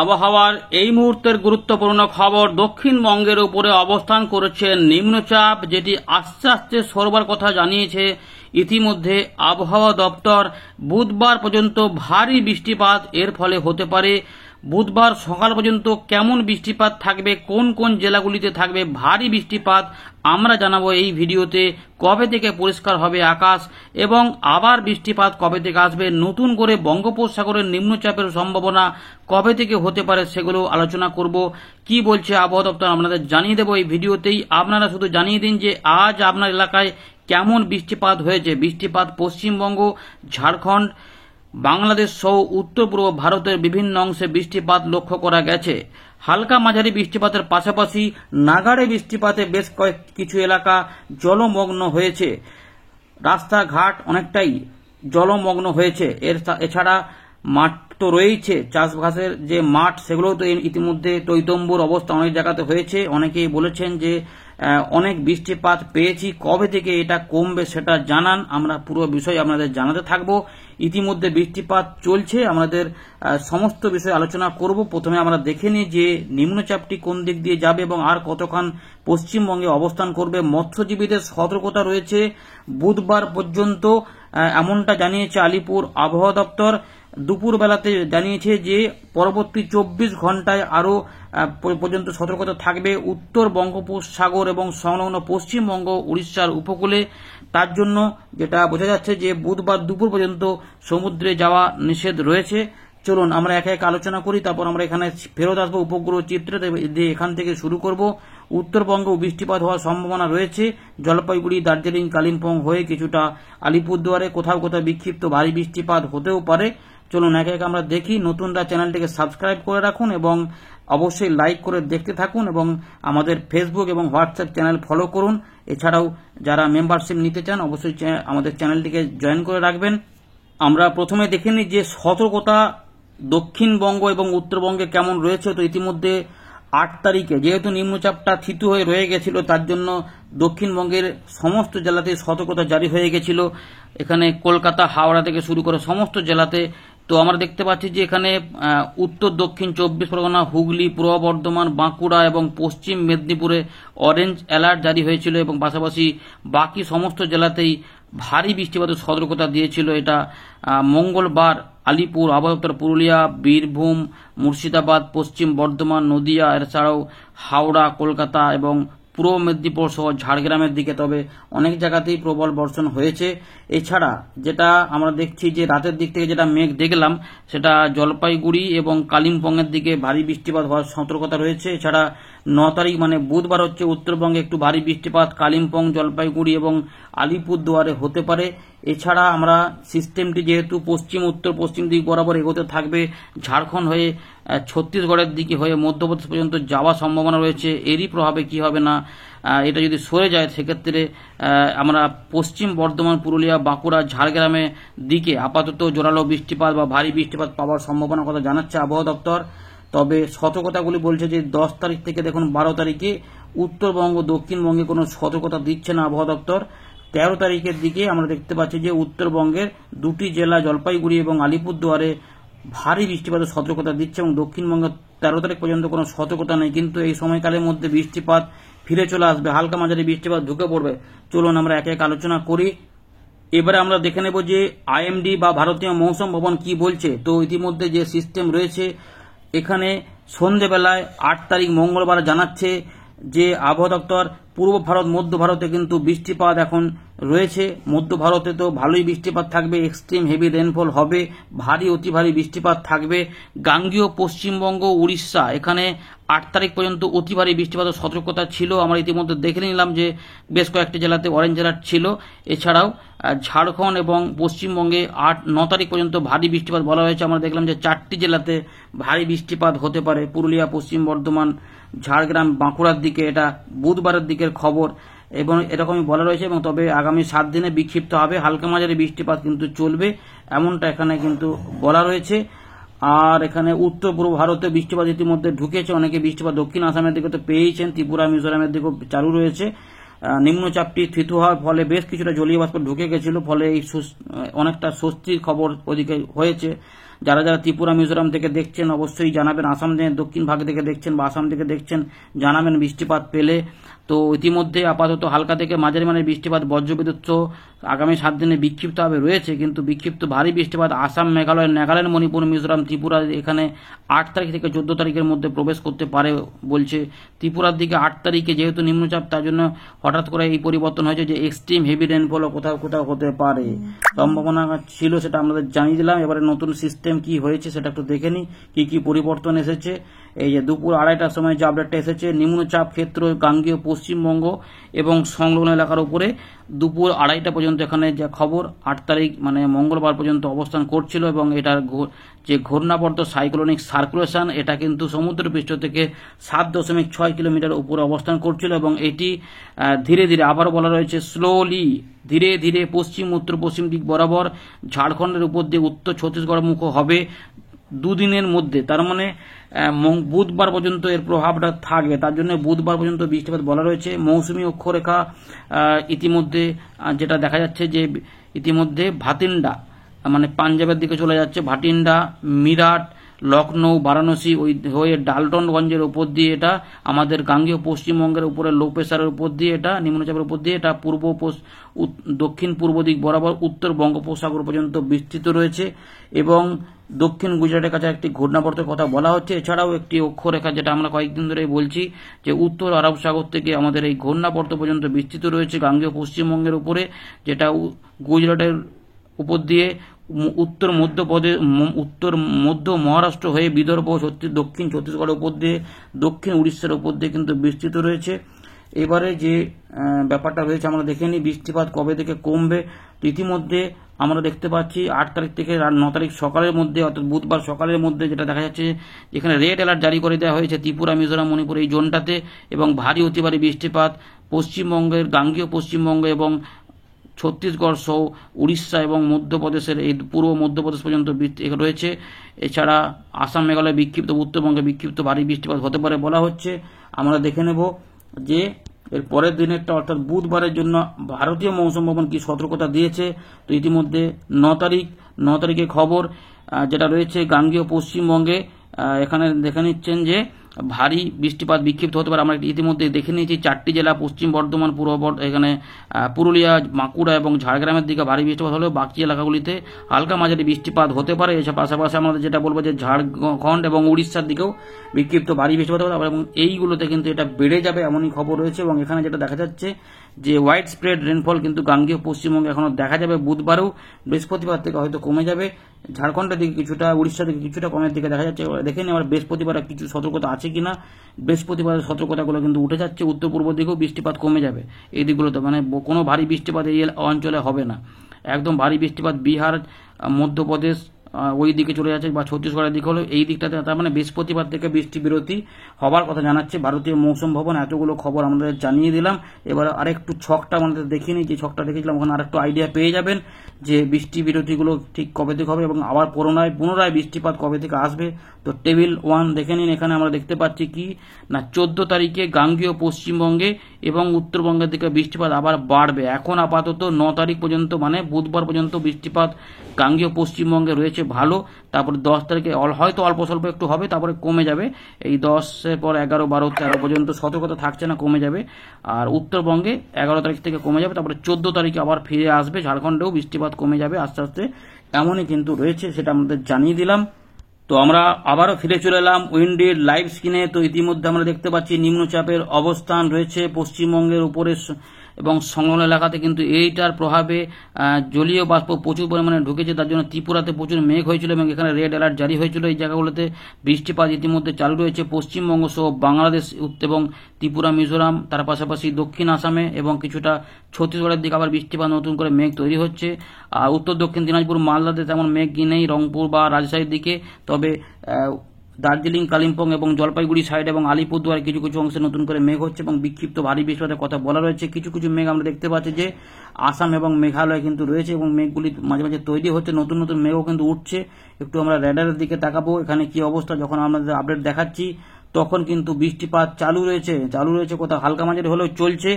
আবহাওয়ার এই মুহূর্তের গুরুত্বপূর্ণ খবর। দক্ষিণবঙ্গের উপরে অবস্থান করেছে নিম্নচাপ, যেটি আস্তে আস্তে সরবার কথা জানিয়েছে ইতিমধ্যে আবহাওয়া দপ্তর। বুধবার পর্যন্ত ভারী বৃষ্টিপাত এর ফলে হতে পারে। বুধবার সকাল পর্যন্ত কেমন বৃষ্টিপাত থাকবে, কোন কোন জেলাগুলিতে থাকবে ভারী বৃষ্টিপাত, আমরা জানাবো এই ভিডিওতে। কবে থেকে পরিষ্কার হবে আকাশ এবং আবার বৃষ্টিপাত কবে থেকে আসবে, নতুন করে বঙ্গোপসাগরের নিম্নচাপের সম্ভাবনা কবে থেকে হতে পারে সেগুলো আলোচনা করব। কি বলছে আবহাওয়া দপ্তর আপনাদের জানিয়ে দেবো এই ভিডিওতেই। আপনারা শুধু জানিয়ে দিন যে আজ আপনার এলাকায় কেমন বৃষ্টিপাত হয়েছে। বৃষ্টিপাত পশ্চিমবঙ্গ, ঝাড়খণ্ড, বাংলাদেশ সহ উত্তর পূর্ব ভারতের বিভিন্ন অংশে বৃষ্টিপাত লক্ষ্য করা গেছে। হালকা মাঝারি বৃষ্টিপাতের পাশাপাশি নাগাড়ে বৃষ্টিপাতে বেশ কিছু এলাকা জলমগ্ন হয়েছে। রাস্তাঘাট অনেকটাই জলমগ্ন হয়েছে। এছাড়া মাঠ তো রয়েছে, চাষবাসের যে মাঠ সেগুলো তো ইতিমধ্যে টইটম্বুর অবস্থা অনেক জায়গাতে হয়েছে। অনেকেই বলেছেন যে অনেক বৃষ্টিপাত পেয়েছি, কবে থেকে এটা কমবে সেটা জানান। আমরা পুরো বিষয় আপনাদের জানাতে থাকব। ইতিমধ্যে বৃষ্টিপাত চলছে, আমাদের সমস্ত বিষয় আলোচনা করব। প্রথমে আমরা দেখে নিই যে নিম্নচাপটি কোন দিক দিয়ে যাবে এবং আর কতক্ষণ পশ্চিমবঙ্গে অবস্থান করবে। মৎস্যজীবীদের সতর্কতা রয়েছে বুধবার পর্যন্ত, এমনটা জানিয়েছে আলিপুর আবহাওয়া দপ্তর। দুপুরবেলাতে জানিয়েছে যে পরবর্তী 24 ঘন্টায় আরও পর্যন্ত সতর্কতা থাকবে উত্তর বঙ্গোপসাগর এবং সংলগ্ন পশ্চিমবঙ্গ উড়িষ্যার উপকূলে। তার জন্য যেটা বোঝা যাচ্ছে যে বুধবার দুপুর পর্যন্ত সমুদ্রে যাওয়া নিষেধ রয়েছে। চলুন আমরা একে এক আলোচনা করি, তারপর আমরা এখানে ফেরত আসবো উপগ্রহ চিত্রে। এখান থেকে শুরু করব। উত্তরবঙ্গে বৃষ্টিপাত হওয়ার সম্ভাবনা রয়েছে। জলপাইগুড়ি, দার্জিলিং, কালিম্পং হয়ে কিছুটা আলিপুরদুয়ারে কোথাও কোথাও বিক্ষিপ্ত ভারী বৃষ্টিপাত হতেও পারে। চলুন একে এক আমরা দেখি। নতুনরা চ্যানেলটিকে সাবস্ক্রাইব করে রাখুন এবং অবশ্যই লাইক করে দেখতে থাকুন এবং আমাদের ফেসবুক এবং হোয়াটসঅ্যাপ চ্যানেল ফলো করুন। এছাড়াও যারা মেম্বারশিপ নিতে চান অবশ্যই আমাদের চ্যানেলটিকে জয়েন করে রাখবেন। আমরা প্রথমে দেখে নিই যে সতর্কতা দক্ষিণবঙ্গ এবং উত্তরবঙ্গে কেমন রয়েছে। তো ইতিমধ্যে 8 তারিখে যেহেতু নিম্নচাপটা থিতু হয়ে রয়ে গেছিল, তার জন্য দক্ষিণবঙ্গের সমস্ত জেলাতে সতর্কতা জারি হয়ে গেছিল। এখানে কলকাতা, হাওড়া থেকে শুরু করে সমস্ত জেলাতে। তো আমরা দেখতে পাচ্ছি যে এখানে উত্তর দক্ষিণ 24 পরগনা, হুগলি, পূর্ব বর্ধমান, বাঁকুড়া এবং পশ্চিম মেদিনীপুরে অরেঞ্জ অ্যালার্ট জারি হয়েছিল এবং পাশাপাশি বাকি সমস্ত জেলাতেই ভারী বৃষ্টিপাতের সতর্কতা দিয়েছিল। এটা মঙ্গলবার আলিপুর আবহাওয়া দপ্তর পুরুলিয়া, বীরভূম, মুর্শিদাবাদ, পশ্চিম বর্ধমান, নদিয়া, এছাড়াও হাওড়া, কলকাতা এবং পূর্ব মেদিনীপুর সহ ঝাড়গ্রামের দিকে তবে অনেক জায়গাতেই প্রবল বর্ষণ হয়েছে। এছাড়া যেটা আমরা দেখছি যে রাতের দিক থেকে যেটা মেঘ দেখলাম সেটা জলপাইগুড়ি এবং কালিম্পংয়ের দিকে ভারী বৃষ্টিপাত হওয়ার সতর্কতা রয়েছে। এছাড়া 9 তারিখ মানে বুধবার হচ্ছে উত্তরবঙ্গে একটু ভারী বৃষ্টিপাত কালিম্পং, জলপাইগুড়ি এবং আলিপুরদুয়ারে হতে পারে। এছাড়া আমরা সিস্টেমটি যেহেতু পশ্চিম উত্তর পশ্চিম দিক বরাবর এগোতে থাকবে, ঝাড়খণ্ড হয়ে ছত্তিশগড়ের দিকে হয়ে মধ্যপ্রদেশ পর্যন্ত যাওয়ার সম্ভাবনা রয়েছে। এরই প্রভাবে কি হবে না, এটা যদি সরে যায় সেক্ষেত্রে আমরা পশ্চিম বর্ধমান, পুরুলিয়া, বাঁকুড়া, ঝাড়গ্রামের দিকে আপাতত জোরালো বৃষ্টিপাত বা ভারী বৃষ্টিপাত পাওয়ার সম্ভাবনার কথা জানাচ্ছে আবহাওয়া দপ্তর। তবে সতর্কতাগুলি বলছে যে 10 তারিখ থেকে দেখুন 12 তারিখে উত্তরবঙ্গ, দক্ষিণবঙ্গে কোনো সতর্কতা দিচ্ছে না আবহাওয়া দপ্তর। 13 তারিখের দিকে আমরা দেখতে পাচ্ছি যে উত্তরবঙ্গের 2টি জেলা জলপাইগুড়ি এবং আলিপুরদুয়ারে ভারী বৃষ্টিপাতের সতর্কতা দিচ্ছে এবং দক্ষিণবঙ্গে 13 তারিখ পর্যন্ত কোনো সতর্কতা নেই। কিন্তু এই সময়কালের মধ্যে বৃষ্টিপাত ফিরে চলে আসবে, হালকা মাঝারি বৃষ্টিপাত ঢুকে পড়বে। চলুন আমরা এক এক আলোচনা করি। এবারে আমরা দেখে নেব যে আইএমডি বা ভারতীয় মৌসুম ভবন কি বলছে। তো ইতিমধ্যে যে সিস্টেম রয়েছে এখানে সন্ধেবেলায় 8 তারিখ মঙ্গলবার জানাচ্ছে যে আবহাওয়া দপ্তর পূর্ব ভারত, মধ্য ভারতে কিন্তু বৃষ্টিপাত এখন রয়েছে। মধ্য ভারতে তো ভালোই বৃষ্টিপাত থাকবে, এক্সট্রিম হেভি রেনফল হবে, ভারী অতি ভারী বৃষ্টিপাত থাকবে। গাঙ্গীয় পশ্চিমবঙ্গ, উড়িষ্যা এখানে 8 তারিখ পর্যন্ত অতি ভারী বৃষ্টিপাতের সতর্কতা ছিল। আমরা ইতিমধ্যে দেখে নিলাম যে বেশ কয়েকটি জেলাতে অরেঞ্জ অ্যালার্ট ছিল। এছাড়াও ঝাড়খণ্ড এবং পশ্চিমবঙ্গে 8-9 তারিখ পর্যন্ত ভারী বৃষ্টিপাত বলা হয়েছে। আমরা দেখলাম যে 4টি জেলাতে ভারী বৃষ্টিপাত হতে পারে, পুরুলিয়া, পশ্চিম বর্ধমান, ঝাড়গ্রাম, বাঁকুড়ার দিকে। এটা বুধবারের দিকের খবর এবং এরকমই বলা রয়েছে। এবং তবে আগামী 7 দিনে বিক্ষিপ্ত হবে, হালকা মাঝারি বৃষ্টিপাত কিন্তু চলবে, এমনটা এখানে কিন্তু বলা রয়েছে। আর এখানে উত্তর পূর্ব ভারতে বৃষ্টিপাত ইতিমধ্যে ঢুকেছে, অনেকে বৃষ্টিপাত দক্ষিণ আসামের দিকে তো পেয়েছেন, ত্রিপুরা, মিজোরামের দিকেও চালু রয়েছে। নিম্নচাপটি থিতু হওয়ার ফলে বেশ কিছুটা জলীয় বাষ্প ঢুকে গেছিল, ফলে এই অনেকটা স্বস্তির খবর ওদিকে হয়েছে। যারা যারা ত্রিপুরা মিজোরাম থেকে দেখছেন অবশ্যই জানাবেন, আসাম দক্ষিণ ভাগ থেকে দেখছেন বা আসাম থেকে দেখছেন জানাবেন বৃষ্টিপাত পেলে। তো ইতিমধ্যে আপাতত হালকা থেকে মাঝারি মানের বৃষ্টিপাত বজ্রবিদ্যুৎ সহ আগামী 7 দিনে বিক্ষিপ্তভাবে রয়েছে, কিন্তু বিক্ষিপ্ত ভারী বৃষ্টিপাত আসাম, মেঘালয়, নাগাল্যান্ড, মণিপুর, মিজোরাম, ত্রিপুরা এখানে 8 তারিখ থেকে 14 তারিখের মধ্যে প্রবেশ করতে পারে বলছে। ত্রিপুরার দিকে 8 তারিখে যেহেতু নিম্নচাপ, তার জন্য হঠাৎ করে এই পরিবর্তন হয়েছে যে এক্সট্রিম হেভি রেনফলও কোথাও কোথাও হতে পারে, সম্ভাবনা ছিল, সেটা আমাদের জানিয়ে দিলাম। এবারে নতুন সিস্টেম কি হয়েছে সেটা একটু দেখে নিই, কি পরিবর্তন এসেছে। এই যে দুপুর 2:30টার সময় যে আপডেটটা এসেছে, নিম্নচাপ ক্ষেত্র গাঙ্গেয় পশ্চিমবঙ্গ এবং সংলগ্ন এলাকার উপরে দুপুর 2:30টা পর্যন্ত এখানে যে খবর 8 তারিখ মানে মঙ্গলবার পর্যন্ত অবস্থান করছিল, এবং এটার যে ঘূর্ণাবর্ত সাইক্লোনিক সার্কুলেশন এটা কিন্তু সমুদ্রপৃষ্ঠ থেকে 7.6 কিলোমিটার উপরে অবস্থান করছিল, এবং এটি ধীরে ধীরে, আবারও বলা রয়েছে স্লোলি, ধীরে ধীরে পশ্চিম উত্তর পশ্চিম দিক বরাবর ঝাড়খণ্ডের উপর দিয়ে উত্তর ছত্তিশগড় মুখ হবে 2 দিনের মধ্যে। তার মানে বুধবার পর্যন্ত এর প্রভাবটা থাকবে, তার জন্য বুধবার পর্যন্ত বৃষ্টিপাত বলা রয়েছে। মৌসুমী অক্ষরেখা ইতিমধ্যে যেটা দেখা যাচ্ছে যে ইতিমধ্যে ভাতিন্ডা মানে পাঞ্জাবের দিকে চলে যাচ্ছে, ভাটিন্ডা, মিরাট, লখনৌ, বারাণসী ওই হয়ে ডালটনগঞ্জের উপর দিয়ে এটা আমাদের গাঙ্গেয় পশ্চিমবঙ্গের উপরে লো প্রেসারের উপর দিয়ে, এটা নিম্নচাপের উপর দিয়ে এটা দক্ষিণ পূর্ব দিক বরাবর উত্তর বঙ্গোপসাগর পর্যন্ত বিস্তৃত রয়েছে, এবং দক্ষিণ গুজরাটের কাছে একটি ঘূর্ণাবর্তের কথা বলা হচ্ছে। এছাড়াও একটি অক্ষরেখা যেটা আমরা কয়েকদিন ধরেই বলছি যে উত্তর আরব সাগর থেকে আমাদের এই ঘূর্ণাবর্ত পর্যন্ত বিস্তৃত রয়েছে গাঙ্গেয় পশ্চিমবঙ্গের উপরে, যেটা গুজরাটের উপর দিয়ে উত্তর মধ্য মহারাষ্ট্র হয়ে বিদর্ভ, দক্ষিণ ছত্তিশগড়ের উপর দিয়ে দক্ষিণ উড়িষ্যার উপর দিয়ে কিন্তু বিস্তৃত রয়েছে। এবারে যে ব্যাপারটা রয়েছে আমরা দেখে নিই বৃষ্টিপাত কবে থেকে কমবে। ইতিমধ্যে আমরা দেখতে পাচ্ছি 8 তারিখ থেকে 9 তারিখ সকালের মধ্যে, অর্থাৎ বুধবার সকালের মধ্যে যেটা দেখা যাচ্ছে যেখানে রেড অ্যালার্ট জারি করে দেওয়া হয়েছে ত্রিপুরা, মিজোরাম, মণিপুর এই জোনটাতে, এবং ভারী অতি ভারী বৃষ্টিপাত পশ্চিমবঙ্গের গাঙ্গেয় পশ্চিমবঙ্গ এবং ছত্তিশগড় সহ উড়িষ্যা এবং মধ্যপ্রদেশের এই পূর্ব মধ্যপ্রদেশ পর্যন্ত রয়েছে। এছাড়া আসাম, মেঘালয় বিক্ষিপ্ত, উত্তরবঙ্গে বিক্ষিপ্ত ভারী বৃষ্টিপাত হতে পারে বলা হচ্ছে। আমরা দেখে নেব যে এর পরের দিনেরটা অর্থাৎ বুধবারের জন্য ভারতীয় মৌসুম ভবন কি সতর্কতা দিয়েছে। তো ইতিমধ্যে 9 তারিখে খবর যেটা রয়েছে গাঙ্গেয় পশ্চিমবঙ্গে, এখানে দেখে নিচ্ছেন যে ভারী বৃষ্টিপাত বিক্ষিপ্ত হতে পারে। আমরা ইতিমধ্যে দেখে নিয়েছি 4টি জেলা, পশ্চিম বর্ধমান, এখানে পুরুলিয়া, বাঁকুড়া এবং ঝাড়গ্রামের দিকে ভারী বৃষ্টিপাত হলেও বাকি এলাকাগুলিতে হালকা মাঝারি বৃষ্টিপাত হতে পারে। এছাড়া পাশাপাশি আমরা যেটা বলবো যে ঝাড়খণ্ড এবং উড়িষ্যার দিকেও বিক্ষিপ্ত ভারী বৃষ্টিপাত হতে পারে, এবং এইগুলোতে কিন্তু এটা বেড়ে যাবে এমনই খবর রয়েছে। এবং এখানে যেটা দেখা যাচ্ছে যে ওয়াইড স্প্রেড রেনফল কিন্তু গাঙ্গেয় পশ্চিমবঙ্গে এখনো দেখা যাবে, বুধবারও বৃহস্পতিবার থেকে হয়তো কমে যাবে, ঝাড়খণ্ডের দিকে কিছুটা, উড়িষ্যার দিকে কিছুটা কমের দিকে দেখা যাচ্ছে। দেখে নিই আবার বৃহস্পতিবার কিছু সতর্কতা আছে কিনা। বৃহস্পতিবারের সতর্কতাগুলো কিন্তু উঠে যাচ্ছে, উত্তর পূর্ব দিকেও বৃষ্টিপাত কমে যাবে এই দিকগুলোতে, মানে কোনো ভারী বৃষ্টিপাত এই অঞ্চলে হবে না, একদম ভারী বৃষ্টিপাত বিহার, মধ্যপ্রদেশ ওই দিকে চলে যাচ্ছে বা ছত্তিশগড়ের দিকে হলো এই দিকটাতে। তার মানে বৃহস্পতিবার থেকে বৃষ্টি বিরতি হবার কথা জানাচ্ছে ভারতীয় মৌসুম ভবন। এতগুলো খবর আমাদের জানিয়ে দিলাম। এবার আরেকটু ছকটা আমাদের দেখিনি, যে ছকটা দেখেছিলাম ওখানে আরেকটু আইডিয়া পেয়ে যাবেন যে বৃষ্টি বিরতিগুলো ঠিক কবে থেকে হবে এবং আবার পুনরায় বৃষ্টিপাত কবে থেকে আসবে। তো টেবিল 1 দেখে নিন, এখানে আমরা দেখতে পাচ্ছি কি না 14 তারিখে গাঙ্গেয় পশ্চিমবঙ্গে এবং উত্তরবঙ্গের দিকে বৃষ্টিপাত আবার বাড়বে। এখন আপাতত 9 তারিখ পর্যন্ত মানে বুধবার পর্যন্ত বৃষ্টিপাত গাঙ্গেয় পশ্চিমবঙ্গে রয়েছে ভালো। তারপরে 10 তারিখে হয়তো অল্প স্বল্প একটু হবে, তারপরে কমে যাবে। এই 10-এর পর 11, 12, 13 পর্যন্ত সতর্কতা থাকছে না, কমে যাবে। আর উত্তরবঙ্গে 11 তারিখ থেকে কমে যাবে, তারপরে 14 তারিখে আবার ফিরে আসবে। ঝাড়খণ্ডেও বৃষ্টিপাত কমে যাবে আস্তে আস্তে, এমনই কিন্তু রয়েছে, সেটা আমাদের জানিয়ে দিলাম। তো আমরা আবারও ফিরে চলে এলাম উইন্ডের লাইভ স্ক্রিনে। তো ইতিমধ্যে আমরা দেখতে পাচ্ছি নিম্নচাপের অবস্থান রয়েছে পশ্চিমবঙ্গের উপরে এবং সংলগ্ন এলাকাতে, কিন্তু এইটার প্রভাবে জলীয় বাষ্প প্রচুর পরিমাণে ঢুকেছে, তার জন্য ত্রিপুরাতে প্রচুর মেঘ হয়েছিল এবং এখানে রেড অ্যালার্ট জারি হয়েছিল। এই জায়গাগুলোতে বৃষ্টিপাত ইতিমধ্যে চালু রয়েছে পশ্চিমবঙ্গ সহ বাংলাদেশ এবং ত্রিপুরা, মিজোরাম, তার পাশাপাশি দক্ষিণ আসামে এবং কিছুটা ছত্তিশগড়ের দিকে আবার বৃষ্টিপাত নতুন করে মেঘ তৈরি হচ্ছে। আর উত্তর দক্ষিণ দিনাজপুর, মালদাতে তেমন মেঘ নেই, রংপুর বা রাজশাহীর দিকে, তবে দার্জিলিং, কালিম্পং এবং জলপাইগুড়ি সাইড এবং আলিপুরদুয়ার কিছু কিছু অংশে নতুন করে মেঘ হচ্ছে এবং বিক্ষিপ্ত ভারী বৃষ্টিপাতের কথা বলা রয়েছে। কিছু কিছু মেঘ আমরা দেখতে পাচ্ছি যে আসাম এবং মেঘালয় কিন্তু রয়েছে এবং মেঘগুলি মাঝে মাঝে তৈরি হচ্ছে, নতুন নতুন মেঘও কিন্তু উঠছে। একটু আমরা রেডারের দিকে তাকাবো এখানে কি অবস্থা, যখন আমাদের আপডেট দেখাচ্ছি তখন কিন্তু বৃষ্টিপাত চালু রয়েছে কোথাও হালকা মাঝারি হলেও চলছে।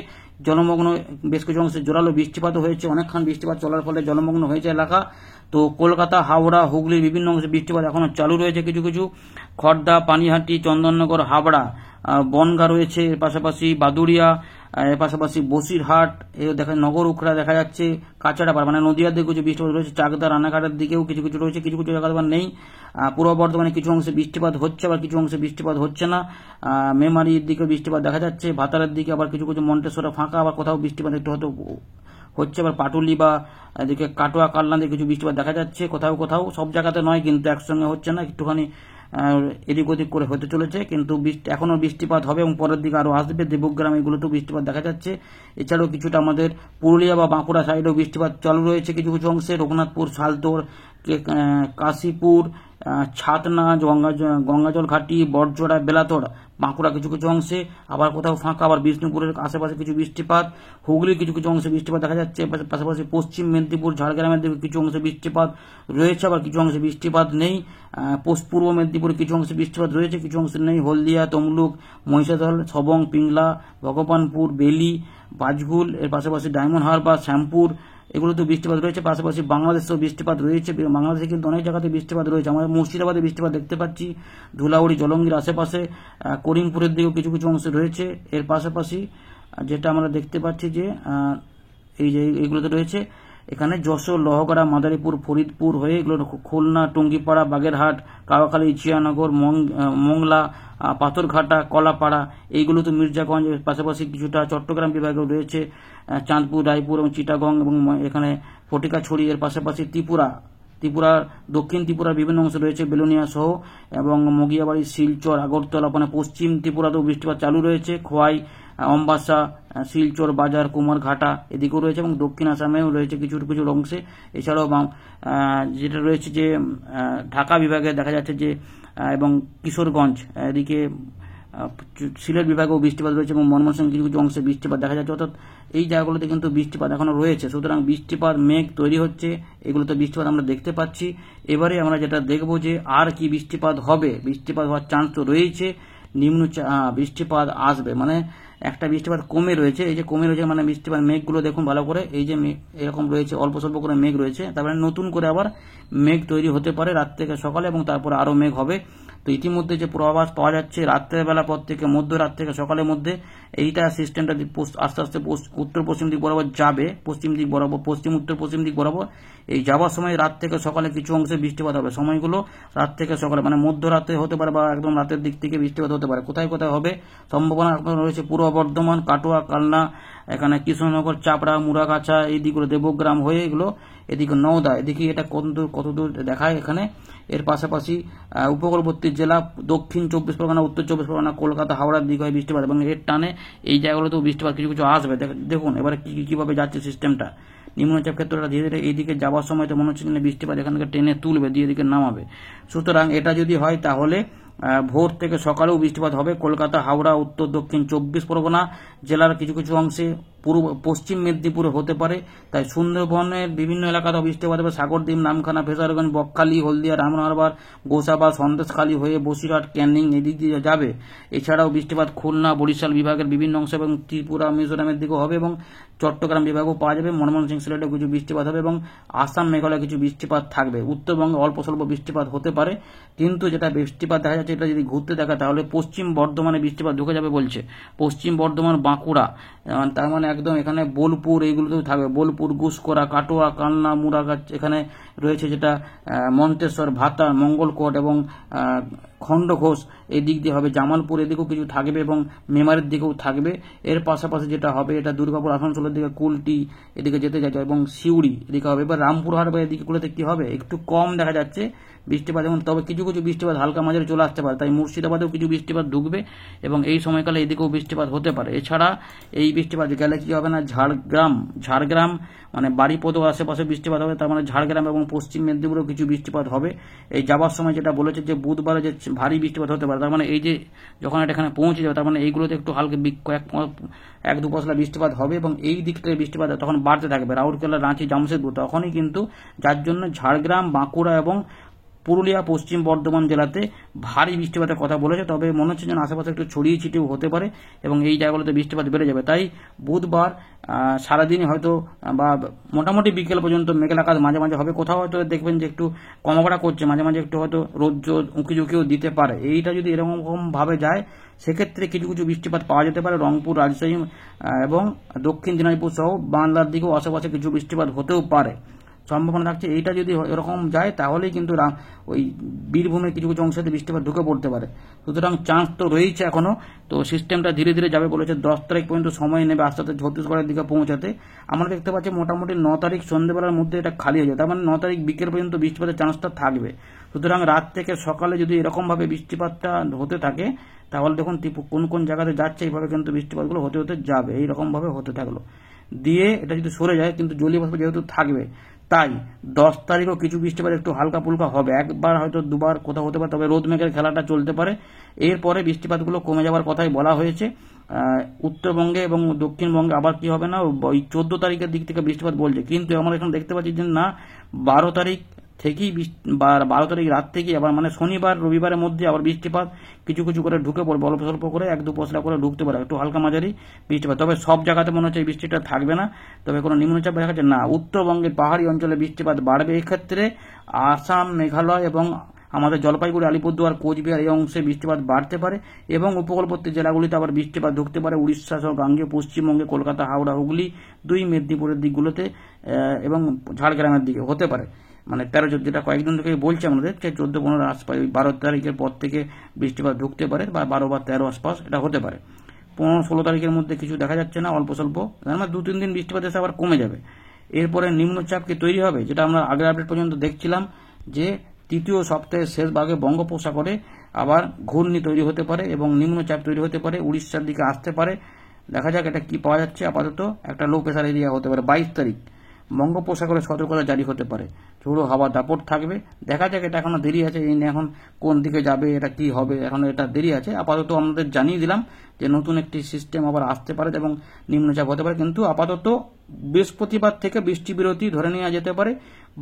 জলমগ্ন বেশ কিছু অংশে জোরালো বৃষ্টিপাতও হয়েছে, অনেকক্ষণ বৃষ্টিপাত চলার ফলে জলমগ্ন হয়েছে এলাকা। তো কলকাতা, হাওড়া, হুগলির বিভিন্ন অংশে বৃষ্টিপাত এখনো চালু রয়েছে। কিছু কিছু খড়দা, পানিহাটি, চন্দননগর, হাবড়া, বনগাঁ রয়েছে, এর পাশাপাশি বাদুড়িয়া, এর পাশাপাশি বসিরহাট, দেখা নগর উখড়া দেখা যাচ্ছে, কাছাড়াপাড়া মানে নদীয়ার দিকে কিছু বৃষ্টিপাত রয়েছে, চাকদা, রানাঘাটের দিকেও কিছু কিছু রয়েছে, কিছু কিছু জায়গা নেই। পূর্ব বর্ধমানে কিছু অংশে বৃষ্টিপাত হচ্ছে, আবার কিছু অংশে বৃষ্টিপাত হচ্ছে না। মেমারির দিকে বৃষ্টিপাত দেখা যাচ্ছে, ভাতারের দিকে আবার কিছু কিছু মন্টেশ্বরে ফাঁকা, আবার কোথাও বৃষ্টিপাত একটু হয়তো হচ্ছে, আবার পাটুলি বা এদিকে কাটোয়া, কালনাতে কিছু বৃষ্টিপাত দেখা যাচ্ছে কোথাও কোথাও, সব জায়গাতে নয় কিন্তু একসঙ্গে হচ্ছে না, একটুখানি এদিক ওদিক করে হতে চলেছে। কিন্তু এখনো বৃষ্টিপাত হবে এবং পরের দিকে আরো আসবে। দেবগ্রাম এগুলোতেও বৃষ্টিপাত দেখা যাচ্ছে। এছাড়াও কিছুটা আমাদের পুরুলিয়া বা বাঁকুড়া সাইডেও বৃষ্টিপাত চালু রয়েছে কিছু কিছু অংশে, রঘুনাথপুর, সালতোর, কাশীপুর, ছাতনা, গঙ্গাজল ঘাটি, বড়জোড়া, বেলাতোড়া, বাঁকুড়া কিছু কিছু অংশে, আবার কোথাও ফাঁকা, আবার বিষ্ণুপুরের আশেপাশে কিছু বৃষ্টিপাত, হুগলির কিছু কিছু অংশে বৃষ্টিপাত দেখা যাচ্ছে। পাশাপাশি পশ্চিম মেদিনীপুর, ঝাড়গ্রামের দিকে কিছু অংশে বৃষ্টিপাত রয়েছে, আবার কিছু অংশে বৃষ্টিপাত নেই। পূর্ব মেদিনীপুরে কিছু অংশে বৃষ্টিপাত রয়েছে, কিছু অংশে নেই। হলদিয়া, তমলুক, মহিষাদল, সবং, পিংলা, ভগবানপুর, বেলি, বাজগুল, এর পাশাপাশি ডায়মন্ড হারবার, শ্যামপুর এগুলোতে বৃষ্টিপাত রয়েছে। পাশাপাশি বাংলাদেশেও বৃষ্টিপাত রয়েছে, বাংলাদেশে কিন্তু অনেক জায়গাতে বৃষ্টিপাত রয়েছে। আমরা মুর্শিদাবাদে বৃষ্টিপাত দেখতে পাচ্ছি, ধুলাউড়ি, জলঙ্গির আশেপাশে, করিমপুরের দিকেও কিছু কিছু অংশে রয়েছে। এর পাশাপাশি যেটা আমরা দেখতে পাচ্ছি যে এই যে এইগুলোতে রয়েছে, এখানে যশোর, লহগড়া, মাদারীপুর, ফরিদপুর হয়ে এগুলো খুলনা, টুঙ্গিপাড়া, বাগেরহাট, কাওয়াখালী, চিয়ানগর, মংলা, পাথরঘাটা, কলাপাড়া এইগুলো তো মির্জাগঞ্জ, এর পাশাপাশি কিছুটা চট্টগ্রাম বিভাগেও রয়েছে, চাঁদপুর, রায়পুর এবং চিটাগং এবং এখানে ফটিকাছড়ি, এর পাশাপাশি ত্রিপুরার দক্ষিণ ত্রিপুরার বিভিন্ন অংশ রয়েছে, বেলুনিয়া সহ, এবং মগিয়াবাড়ি, শিলচর, আগরতলা, মানে পশ্চিম ত্রিপুরাতেও বৃষ্টিপাত চালু রয়েছে, খোয়াই, অম্বাসা, শিলচর, বাজার, কুমারঘাটা এদিকেও রয়েছে, এবং দক্ষিণ আসামেও রয়েছে কিছু কিছু অংশে। এছাড়াও যেটা রয়েছে যে ঢাকা বিভাগে দেখা যাচ্ছে যে, এবং কিশোরগঞ্জ এদিকে সিলেট বিভাগেও বৃষ্টিপাত রয়েছে, এবং ময়মনসিংহ কিছু কিছু অংশে বৃষ্টিপাত দেখা যাচ্ছে। অর্থাৎ এই জায়গাগুলোতে কিন্তু বৃষ্টিপাত এখনো রয়েছে। সুতরাং বৃষ্টিপাত, মেঘ তৈরি হচ্ছে, এগুলোতে বৃষ্টিপাত আমরা দেখতে পাচ্ছি। এবারে আমরা যেটা দেখব যে আর কি বৃষ্টিপাত হবে, বৃষ্টিপাত হওয়ার চান্স তো রয়েছে, বৃষ্টিপাত আসবে, মানে একটা বৃষ্টিপাত কমে রয়েছে, এই যে কমে রয়েছে মানে বৃষ্টিপাত মেঘগুলো দেখুন ভালো করে, এই যে এরকম রয়েছে, অল্প স্বল্প করে মেঘ রয়েছে, তারপরে নতুন করে আবার মেঘ তৈরি হতে পারে রাত থেকে সকালে, এবং তারপরে আরো মেঘ হবে। তো ইতিমধ্যে যে পূর্বাভাস পাওয়া যাচ্ছে রাত্রের বেলা পর থেকে মধ্যরাত থেকে সকালের মধ্যে এইটা সিস্টেমটা আস্তে আস্তে উত্তর পশ্চিম দিক বরাবর যাবে, পশ্চিম উত্তর পশ্চিম দিক বরাবর। এই যাওয়ার সময় রাত থেকে সকালে কিছু অংশে বৃষ্টিপাত হবে, সময়গুলো রাত থেকে সকালে মানে মধ্যরাতে হতে পারে বা একদম রাতের দিক থেকে বৃষ্টিপাত হতে পারে। কোথায় কোথায় হবে সম্ভাবনা রয়েছে, পূর্ব বর্ধমান, কাটোয়া, কালনা, এখানে কৃষ্ণনগর, চাপড়া, মুরাগাছা এই দিকগুলো, দেবগ্রাম হয়ে এগুলো এদিকে নওদা, এদিকে এটা কতদূর দেখায় এখানে। এর পাশাপাশি উপকূলবর্তী জেলা দক্ষিণ 24 পরগনা, উত্তর 24 পরগনা, কলকাতা, হাওড়ার দিকে হয় বৃষ্টিপাত, এবং এর টানে এই জায়গাগুলোতেও বৃষ্টিপাত কিছু কিছু আসবে। দেখুন এবারে কিভাবে যাচ্ছে সিস্টেমটা। নিম্নচাপ ক্ষেত্রটা ধীরে ধীরে এইদিকে যাওয়ার সময় তো মনে হচ্ছে বৃষ্টিপাত এখান থেকে টেনে তুলবে, দিয়ে এদিকে নামাবে। সুতরাং এটা যদি হয় তাহলে ভোর থেকে সকালেও বৃষ্টিপাত হবে কলকাতা, হাওড়া, উত্তর দক্ষিণ 24 পরগনা জেলার কিছু কিছু অংশে, পশ্চিম মেদিনীপুরে হতে পারে। তাই সুন্দরবনের বিভিন্ন এলাকাতেও বৃষ্টিপাত হবে, সাগরদ্বীপ, নামখানা, ফেজারগঞ্জ, বকখালি, হলদিয়া, রামনগর, গোসাবা, সন্দেশখালী হয়ে বসিরহাট, ক্যানিং এদিক দিয়ে যাবে। এছাড়াও বৃষ্টিপাত খুলনা, বরিশাল বিভাগের বিভিন্ন অংশ এবং ত্রিপুরা, মিজোরামের দিকেও হবে, এবং চট্টগ্রাম বিভাগও পাওয়া যাবে। ময়মনসিংহ, সিলেটেও কিছু বৃষ্টিপাত হবে, এবং আসাম, মেঘালয় কিছু বৃষ্টিপাত থাকবে। উত্তরবঙ্গে অল্প স্বল্প বৃষ্টিপাত হতে পারে, কিন্তু যেটা বৃষ্টিপাত দেখা যাচ্ছে এটা যদি ঘুরতে দেখা তাহলে পশ্চিম বর্ধমানে বৃষ্টিপাত ঢুকে যাবে বলছে, পশ্চিম বর্ধমান, বাঁকুড়া, তার মানে একদম এখানে বোলপুর এইগুলোতেও থাকবে, বোলপুর, গুসকরা, কাটোয়া, কালনা, মুরাগাছ এখানে রয়েছে, যেটা মন্তেশ্বর, ভাতা, মঙ্গলকোট এবং খণ্ডঘোষ এই দিক দিয়ে হবে, জামালপুর এদিকেও কিছু থাকবে, এবং মেমারির দিকেও থাকবে। এর পাশাপাশি যেটা হবে এটা দুর্গাপুর, আসানসোলের দিকে, কুলটি এদিকে যেতে যাচ্ছে, এবং সিউড়ি এদিকে হবে। এবার রামপুরহাট বা এদিকগুলোতে কি হবে একটু কম দেখা যাচ্ছে বৃষ্টিপাত, এবং তবে কিছু কিছু বৃষ্টিপাত হালকা মাঝারি চলে আসতে পারে। তাই মুর্শিদাবাদেও কিছু বৃষ্টিপাত ঢুকবে, এবং এই সময়কালে এদিকেও বৃষ্টিপাত হতে পারে। এছাড়া এই বৃষ্টিপাত গেলে কি হবে না, ঝাড়গ্রাম মানে বাড়িপদ আশেপাশে বৃষ্টিপাত হবে, তার মানে ঝাড়গ্রাম এবং পশ্চিম মেদিনীপুরেও কিছু বৃষ্টিপাত হবে। এই যাওয়ার সময় যেটা বলেছে যে বুধবারে যে ভারী বৃষ্টিপাত হতে পারে, তার মানে এই যে যখন এটা এখানে পৌঁছে যাবে তার মানে এইগুলোতে একটু হালকা এক দু পশলা বৃষ্টিপাত হবে, এবং এই দিকটায় বৃষ্টিপাত তখন বাড়তে থাকবে, রাউরকেলা, রাঁচি, জামশেদপুর, তখনই কিন্তু যার জন্য ঝাড়গ্রাম, বাঁকুড়া এবং পুরুলিয়া পশ্চিম বর্ধমান জেলাতে ভারী বৃষ্টিপাতের কথা বলেছে, তবে মনে হচ্ছে যেন আশেপাশে একটু ছড়িয়ে ছিটিয়েও হতে পারে এবং এই জায়গাগুলোতে বৃষ্টিপাত বেড়ে যাবে। তাই বুধবার সারাদিনই হয়তো বা মোটামুটি বিকেল পর্যন্ত মেঘলা আকাশ মাঝে মাঝে হবে, কোথাও হয়তো দেখবেন যে একটু কমাকড়া করছে, মাঝে মাঝে একটু হয়তো রৌদ্র উঁকি ঝুঁকিও দিতে পারে। এইটা যদি এরকম ভাবে যায় সেক্ষেত্রে কিছু কিছু বৃষ্টিপাত পাওয়া যেতে পারে রংপুর, রাজশাহী এবং দক্ষিণ দিনাজপুর সহ বাংলার দিকেও আশেপাশে কিছু বৃষ্টিপাত হতেও পারে, সম্ভাবনা থাকছে। এইটা যদি এরকম যায় তাহলেই কিন্তু ওই বীরভূমের কিছু কিছু অংশে বৃষ্টিপাত ঢুকে পড়তে পারে। সুতরাং চান্স তো রয়েছে এখনো, তো সিস্টেমটা ধীরে ধীরে যাবে বলেছে। 10 তারিখ পর্যন্ত সময় নেবে আস্তে আস্তে ছত্তিশগড়ের দিকে পৌঁছাতে। আমরা দেখতে পাচ্ছি মোটামুটি 9 তারিখ সন্ধ্যেবেলার মধ্যে এটা খালি হয়ে যায়, তার মানে 9 তারিখ বিকেল পর্যন্ত বৃষ্টিপাতের চান্সটা থাকবে। সুতরাং রাত থেকে সকালে যদি এরকমভাবে বৃষ্টিপাতটা হতে থাকে তাহলে দেখুন কোন কোন জায়গাতে যাচ্ছে, এইভাবে কিন্তু বৃষ্টিপাতগুলো হতে হতে যাবে, এইরকমভাবে হতে থাকলো। দিয়ে এটা যদি সরে যায় কিন্তু জলীয় বাষ্প যেহেতু থাকবে, তাই 10 তারিখও কিছু বৃষ্টিপাত একটু হালকা ফুলকা হবে, একবার হয়তো দুবার কোথাও হতে পারে, তবে রোদ মেঘের খেলাটা চলতে পারে। এরপরে বৃষ্টিপাতগুলো কমে যাওয়ার কথাই বলা হয়েছে। উত্তরবঙ্গে এবং দক্ষিণবঙ্গে আবার কি হবে না, ওই 14 তারিখের দিক থেকে বৃষ্টিপাত বলছে, কিন্তু আমরা এখন দেখতে পাচ্ছি যে না, 12 তারিখ থেকেই 12 তারিখ রাত থেকেই আবার মানে শনিবার রবিবারের মধ্যে আবার বৃষ্টিপাত কিছু কিছু করে ঢুকে পড়বে, অল্প স্বল্প করে 1-2 পশলা করে ঢুকতে পারে, একটু হালকা মাঝারি বৃষ্টিপাত। তবে সব জায়গাতে মনে হচ্ছে এই বৃষ্টিটা থাকবে না, তবে কোনো নিম্নচাপ দেখা যাচ্ছে না। উত্তরবঙ্গের পাহাড়ি অঞ্চলে বৃষ্টিপাত বাড়বে, এই ক্ষেত্রে আসাম, মেঘালয় এবং আমাদের জলপাইগুড়ি, আলিপুরদুয়ার, কোচবিহার এই অংশে বৃষ্টিপাত বাড়তে পারে এবং উপকূলবর্তী জেলাগুলিতে আবার বৃষ্টিপাত ঢুকতে পারে, উড়িষ্যা সহ গাঙ্গেয় পশ্চিমবঙ্গে, কলকাতা, হাওড়া, হুগলি, 2 মেদিনীপুরের দিকগুলোতে এবং ঝাড়গ্রামের দিকে হতে পারে। মানে 13 যেটা কয়েকদিন থেকে বলছে আমাদের, 14-15 আশপাশ, 12 তারিখের পর থেকে বৃষ্টিপাত ঢুকতে পারে, বা 12 বা 13 আশপাশ এটা হতে পারে। 15-16 তারিখের মধ্যে কিছু দেখা যাচ্ছে না, অল্প স্বল্প, মানে 2-3 দিন বৃষ্টিপাত এসে আবার কমে যাবে। এরপরে নিম্নচাপ কি তৈরি হবে, যেটা আমরা আগের আপডেট পর্যন্ত দেখছিলাম যে তৃতীয় সপ্তাহের শেষ ভাগে বঙ্গোপসাগরে আবার ঘূর্ণি তৈরি হতে পারে এবং নিম্নচাপ তৈরি হতে পারে, উড়িষ্যার দিকে আসতে পারে। দেখা যাক এটা কি পাওয়া যাচ্ছে। আপাতত একটা লো প্রেসার এরিয়া হতে পারে। 22 তারিখ বঙ্গোপসাগরে সতর্কতা জারি হতে পারে, ঝোড়ো হাওয়া দাপট থাকবে। দেখা যাক, এটা এখনো দেরি আছে, এই এখন কোন দিকে যাবে, এটা কি হবে, এখন এটা দেরি আছে। আপাতত আমাদের জানিয়ে দিলাম যে নতুন একটি সিস্টেম আবার আসতে পারে এবং নিম্নচাপ হতে পারে, কিন্তু আপাতত বৃহস্পতিবার থেকে বৃষ্টি বিরতি ধরে নেওয়া যেতে পারে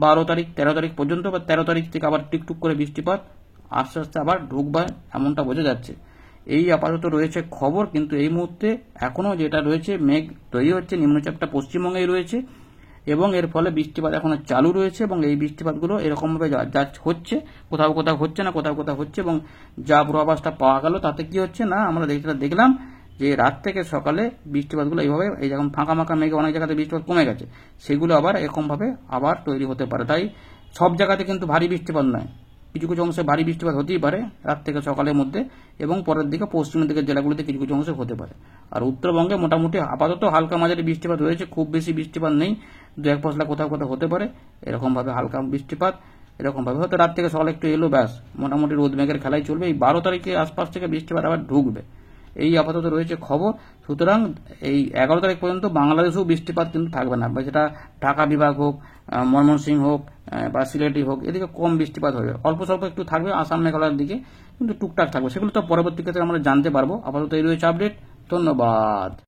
12 তারিখ 13 তারিখ পর্যন্ত, বা 13 তারিখ থেকে আবার টিকটুক করে বৃষ্টিপাত আস্তে আস্তে আবার ঢুকবে, এমনটা বোঝা যাচ্ছে। এই আপাতত রয়েছে খবর, কিন্তু এই মুহূর্তে এখনো যেটা রয়েছে মেঘ তৈরি হচ্ছে, নিম্নচাপটা পশ্চিমবঙ্গেই রয়েছে এবং এর ফলে বৃষ্টিপাত এখনো চালু রয়েছে এবং এই বৃষ্টিপাতগুলো এরকমভাবে হচ্ছে, কোথাও কোথাও হচ্ছে না, কোথাও কোথাও হচ্ছে। এবং যা পূর্বাভাসটা পাওয়া গেল তাতে কি হচ্ছে না, আমরা দেখলাম যে রাত থেকে সকালে বৃষ্টিপাতগুলো এইভাবে, এই যখন ফাঁকা ফাঁকা মেঘে অনেক জায়গাতে বৃষ্টিপাত কমে গেছে, সেগুলো আবার এরকমভাবে আবার তৈরি হতে পারে। তাই সব জায়গাতে কিন্তু ভারী বৃষ্টিপাত নয়, কিছু কিছু অংশে ভারী বৃষ্টিপাত হতেই পারে রাত থেকে সকালের মধ্যে, এবং পরের দিকে পশ্চিমের দিকের জেলাগুলিতে কিছু কিছু অংশে হতে পারে। আর উত্তরবঙ্গে মোটামুটি আপাতত হালকা মাঝারি বৃষ্টিপাত রয়েছে, খুব বেশি বৃষ্টিপাত নেই, 2-1 পশলা কোথাও কোথাও হতে পারে, এরকমভাবে হালকা বৃষ্টিপাত এরকমভাবে হয়তো রাত থেকে সকালে একটু এলো, ব্যাস মোটামুটি রোদ মেঘের খেলাই চলবে। এই 12 তারিখের আশপাশ থেকে বৃষ্টিপাত আবার ঢুকবে, এই আপাতত রয়েছে খবর। সুতরাং এই 11 তারিখ পর্যন্ত বাংলাদেশেও বৃষ্টিপাত কিন্তু থাকবে না, বা সেটা ঢাকা বিভাগ হোক, ময়মনসিংহ হোক বা সিলেটি হোক, এদিকে কম বৃষ্টিপাত হবে, অল্প স্বল্প একটু থাকবে আসাম মেঘালয়ের দিকে, কিন্তু টুকটাক থাকবে, সেগুলো তো পরবর্তী ক্ষেত্রে আমরা জানতে পারবো। আপাতত এই রয়েছে আপডেট। ধন্যবাদ।